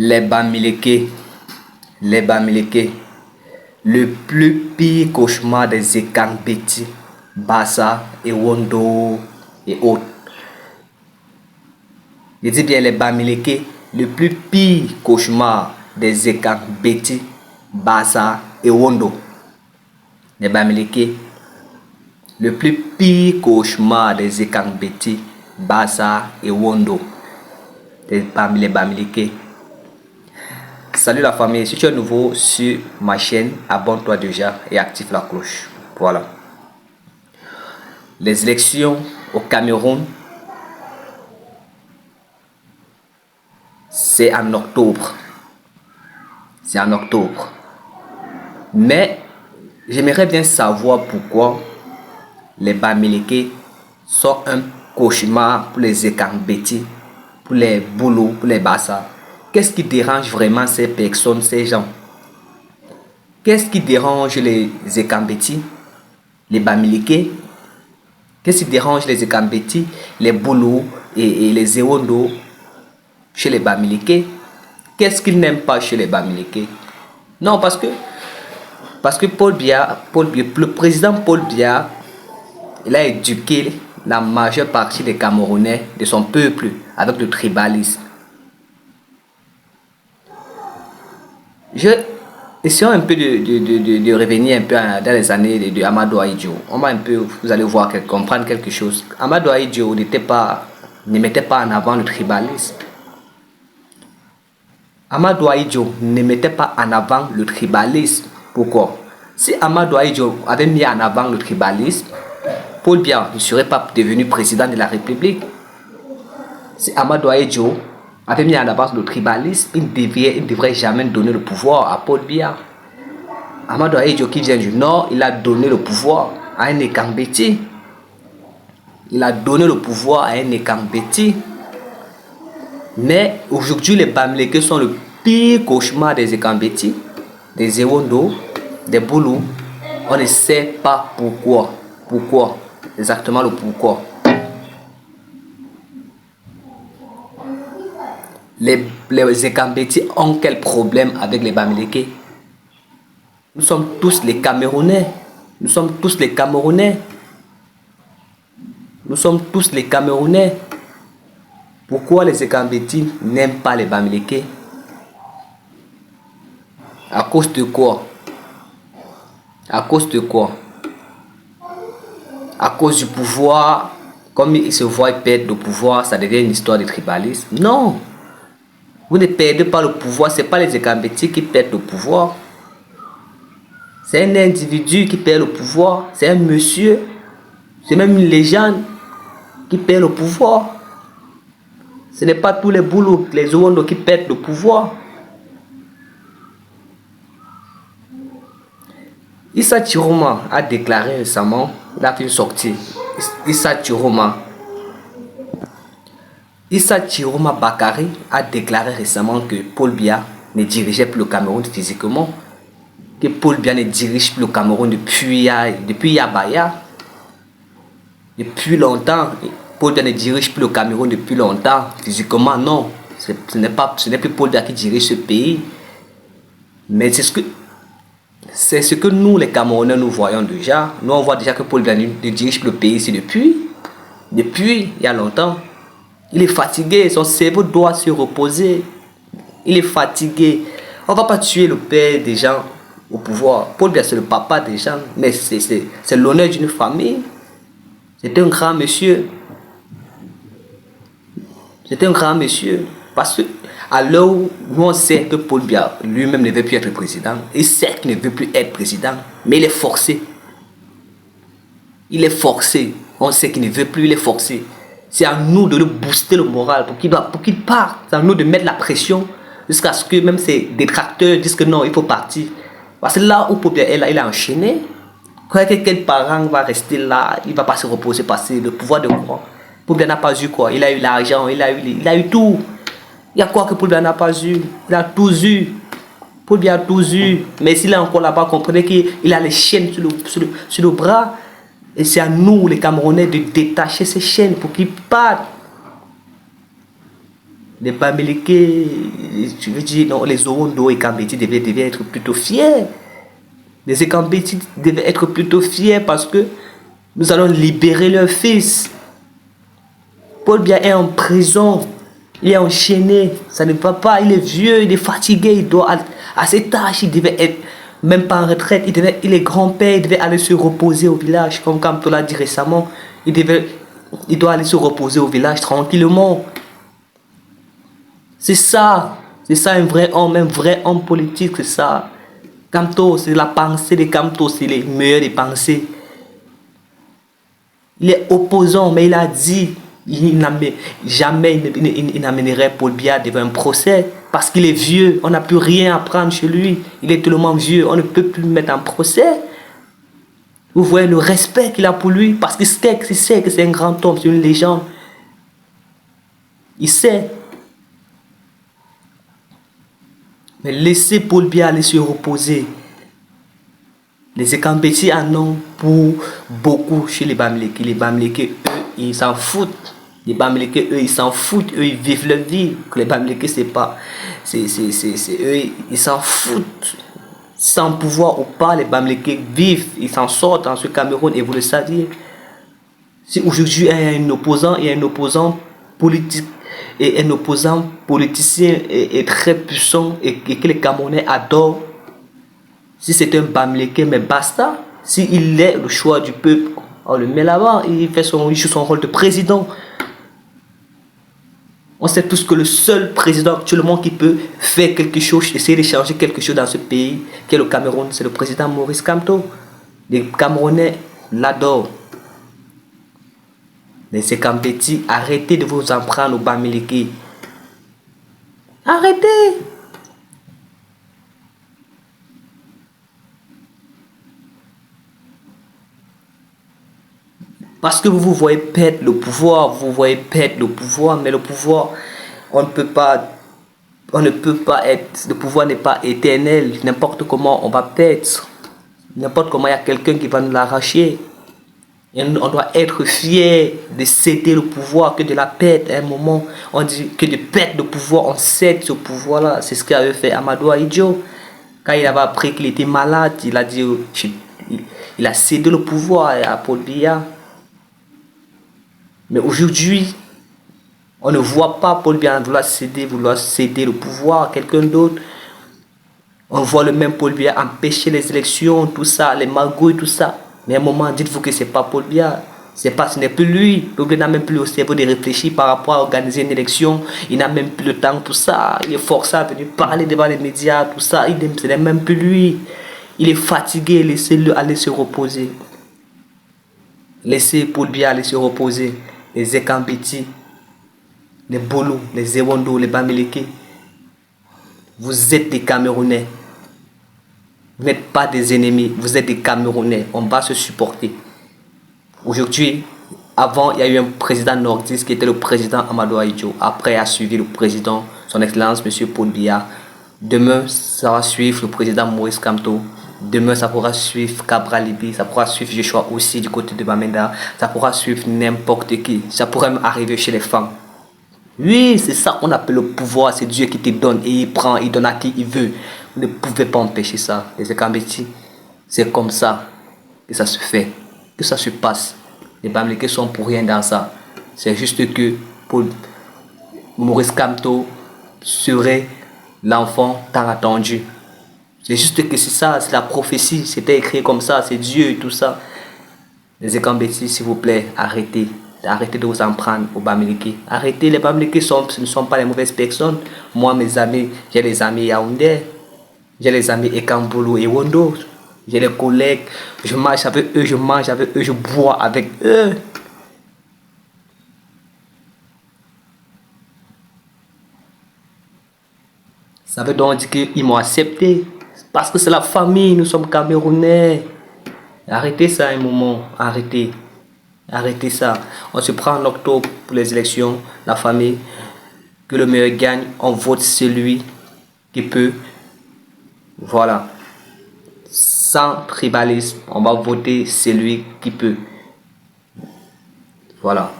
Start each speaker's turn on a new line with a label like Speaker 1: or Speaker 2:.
Speaker 1: Les Bamileke, les Bamileke, le plus pire cauchemar des Ekambeti, Bassa et Wondo et autres. Je dis bien les Bamileke, le plus pire cauchemar des Ekambeti, Bassa et Wondo. Les Bamileke, le plus pire cauchemar des Ekambeti, Bassa et Wondo. Les Bamileke. Salut la famille, si tu es nouveau sur ma chaîne, abonne-toi déjà et active la cloche. Voilà. Les élections au Cameroun, c'est en octobre. C'est en octobre. Mais j'aimerais bien savoir pourquoi les Bamileke sont un cauchemar pour les Ekambeti, pour les Boulous, pour les Bassa. Qu'est-ce qui dérange vraiment ces personnes, ces gens? Qu'est-ce qui dérange les Ekambeti, les Bamileke? Qu'est-ce qui dérange les Ekambeti, les Boulous et les Ewondo chez les Bamileke? Qu'est-ce qu'ils n'aiment pas chez les Bamileke? Non, parce que Paul Biya, le président Paul Biya, il a éduqué la majeure partie des Camerounais, de son peuple, avec le tribalisme. Essayons un peu de revenir un peu dans les années de Amadou Ahidjo. On va un peu, vous allez voir, comprendre quelque chose. Amadou Ahidjo ne mettait pas en avant le tribalisme. Amadou Ahidjo ne mettait pas en avant le tribalisme. Pourquoi? Si Amadou Ahidjo avait mis en avant le tribalisme, Paul Biya ne serait pas devenu président de la République. Si Amadou Ahidjo avait mis en avant le tribalisme, il ne devrait jamais donner le pouvoir à Paul Biya. Amadou Ahidjo qui vient du Nord, il a donné le pouvoir à un Ekambeti. Il a donné le pouvoir à un Ekambeti. Mais aujourd'hui, les Bamileke sont le pire cauchemar des Ekambeti, des Ewondo, des Boulous. On ne sait pas pourquoi. Pourquoi? Exactement le pourquoi. Les Ekambeti ont quel problème avec les Bamileke? Nous sommes tous les Camerounais. Nous sommes tous les Camerounais. Nous sommes tous les Camerounais. Pourquoi les Ekambeti n'aiment pas les Bamileke? À cause de quoi? À cause de quoi? À cause du pouvoir. Comme ils se voient perdre le pouvoir, ça devient une histoire de tribalisme. Non! Vous ne perdez pas le pouvoir, ce n'est pas les Ekambeti qui perdent le pouvoir. C'est un individu qui perd le pouvoir, c'est un monsieur, c'est même une légende qui perd le pouvoir. Ce n'est pas tous les Boulous, les Ewondo qui perdent le pouvoir. Issa Chiroma a déclaré récemment, il a fait une sortie. Issa Chiroma Bakary a déclaré récemment que Paul Biya ne dirigeait plus le Cameroun physiquement, que Paul Biya ne dirige plus le Cameroun depuis Yabaya. Depuis longtemps, Paul Biya ne dirige plus le Cameroun depuis longtemps, physiquement non. Ce n'est plus Paul Biya qui dirige ce pays. Mais c'est ce que nous les Camerounais nous voyons déjà. Nous on voit déjà que Paul Biya ne dirige plus le pays ici depuis il y a longtemps. Il est fatigué, son cerveau doit se reposer. Il est fatigué. On ne va pas tuer le père des gens au pouvoir. Paul Biya c'est le papa des gens, mais c'est l'honneur d'une famille. C'est un grand monsieur. C'est un grand monsieur. Parce que à l'heure où nous on sait que Paul Biya lui-même ne veut plus être président, il sait qu'il ne veut plus être président, mais il est forcé. Il est forcé. On sait qu'il ne veut plus, il est forcé. C'est à nous de lui booster le moral pour qu'il parte. C'est à nous de mettre la pression jusqu'à ce que même ses détracteurs disent que non, il faut partir. Parce que là où Paul Biya est là, il a enchaîné. Quel parent va rester là, il ne va pas se reposer parce que le pouvoir de quoi? Paul Biya n'a pas eu quoi? Il a eu l'argent, il a eu tout. Il y a quoi que Paul Biya n'a pas eu? Il a tout eu. Paul Biya a tout eu. Mais s'il est encore là-bas, comprenez qu'il a les chaînes sur le bras. Et c'est à nous, les Camerounais, de détacher ces chaînes pour qu'ils partent. Les Bamileke, je veux dire, non, les Orondo et Kambeti devaient être plutôt fiers. Les Ekambeti devaient être plutôt fiers parce que nous allons libérer leur fils. Paul Biya est en prison. Il est enchaîné. Ça ne va pas. Il est vieux, il est fatigué. Il doit, à cet âge, il devait être même pas en retraite. Il est grand-père. Il devait aller se reposer au village. Comme Kamto l'a dit récemment. Il doit aller se reposer au village tranquillement. C'est ça. C'est ça un vrai homme politique. C'est ça. Kamto, c'est la pensée de Kamto. C'est les meilleures des pensées. Il est opposant, mais il a dit jamais il n'amènerait Paul Biya devant un procès parce qu'il est vieux. On n'a plus rien à prendre chez lui. Il est tellement vieux, on ne peut plus le mettre en procès. Vous voyez le respect qu'il a pour lui parce qu'il sait que c'est un grand homme, c'est une légende. Il sait. Mais laissez Paul Biya aller se reposer. Les Ekambeti en ont pour beaucoup chez les Bamileke. Les Bamileke, eux, ils s'en foutent. Les Bamileke, eux, ils s'en foutent. Eux, ils vivent leur vie. Les Bamileke, c'est pas... C'est eux, ils s'en foutent. Sans pouvoir ou pas, les Bamileke vivent. Ils s'en sortent dans ce Cameroun et vous le saviez. Si aujourd'hui, il y a un opposant politique et un opposant politicien est très puissant et que les Camerounais adorent, si c'est un Bamileke, mais basta. S'il est le choix du peuple, on le met là-bas. Il joue son rôle de président. On sait tous que le seul président actuellement qui peut faire quelque chose, essayer de changer quelque chose dans ce pays, qui est le Cameroun, c'est le président Maurice Kamto. Les Camerounais l'adorent. Les Ekambeti, arrêtez de vous en prendre aux Bamileke. Arrêtez! Parce que vous voyez perdre le pouvoir, mais le pouvoir, on ne peut pas être, le pouvoir n'est pas éternel, n'importe comment on va perdre, n'importe comment il y a quelqu'un qui va nous l'arracher. Et on doit être fier de céder le pouvoir que de la perdre à un moment. On dit que de perdre le pouvoir, on cède ce pouvoir-là. C'est ce qu'avait fait Amadou Ahidjo. Quand il avait appris qu'il était malade, il a dit, il a cédé le pouvoir à Paul Biya. Mais aujourd'hui, on ne voit pas Paul Biya vouloir céder le pouvoir à quelqu'un d'autre. On voit le même Paul Biya empêcher les élections, tout ça, les magouilles, tout ça. Mais à un moment, dites-vous que ce n'est pas Paul Biya. Ce n'est plus lui. Paul Biya n'a même plus le cerveau de réfléchir par rapport à organiser une élection. Il n'a même plus le temps pour ça. Il est forcé à venir parler devant les médias, tout ça. Ce n'est même plus lui. Il est fatigué. Laissez-le aller se reposer. Laissez Paul Biya aller se reposer. Les Ekambeti, les Bolo, les Ewondo, les Bamileke. Vous êtes des Camerounais. Vous n'êtes pas des ennemis, vous êtes des Camerounais. On va se supporter. Aujourd'hui, avant, il y a eu un président nordiste qui était le président Amadou Ahidjo. Après, a suivi le président, son excellence, M. Paul Biya. Demain, ça va suivre le président Maurice Kamto. Demain, ça pourra suivre Cabral Libye, ça pourra suivre Joshua aussi du côté de Bamenda, ça pourra suivre n'importe qui. Ça pourrait même arriver chez les femmes. Oui, c'est ça qu'on appelle le pouvoir. C'est Dieu qui te donne et il prend, il donne à qui il veut. Vous ne pouvez pas empêcher ça. Les Ekambeti, c'est comme ça que ça se fait, que ça se passe. Les Bamileke sont pour rien dans ça. C'est juste que pour Maurice Kamto serait l'enfant tant attendu. C'est juste que c'est ça, c'est la prophétie. C'était écrit comme ça, c'est Dieu et tout ça. Les Ekambeti, s'il vous plaît, arrêtez. Arrêtez de vous en prendre aux Bamileke. Arrêtez, les Bamileke ce ne sont pas les mauvaises personnes. Moi, mes amis, j'ai des amis Yaoundé, j'ai les amis Ekambolo et Wondo. J'ai des collègues, je marche avec eux, je mange avec eux, je bois avec eux. Ça veut donc dire qu'ils m'ont accepté. Parce que c'est la famille, nous sommes Camerounais. Arrêtez ça un moment, arrêtez. Arrêtez ça. On se prend en octobre pour les élections, la famille. Que le meilleur gagne, on vote celui qui peut. Voilà. Sans tribalisme, on va voter celui qui peut. Voilà.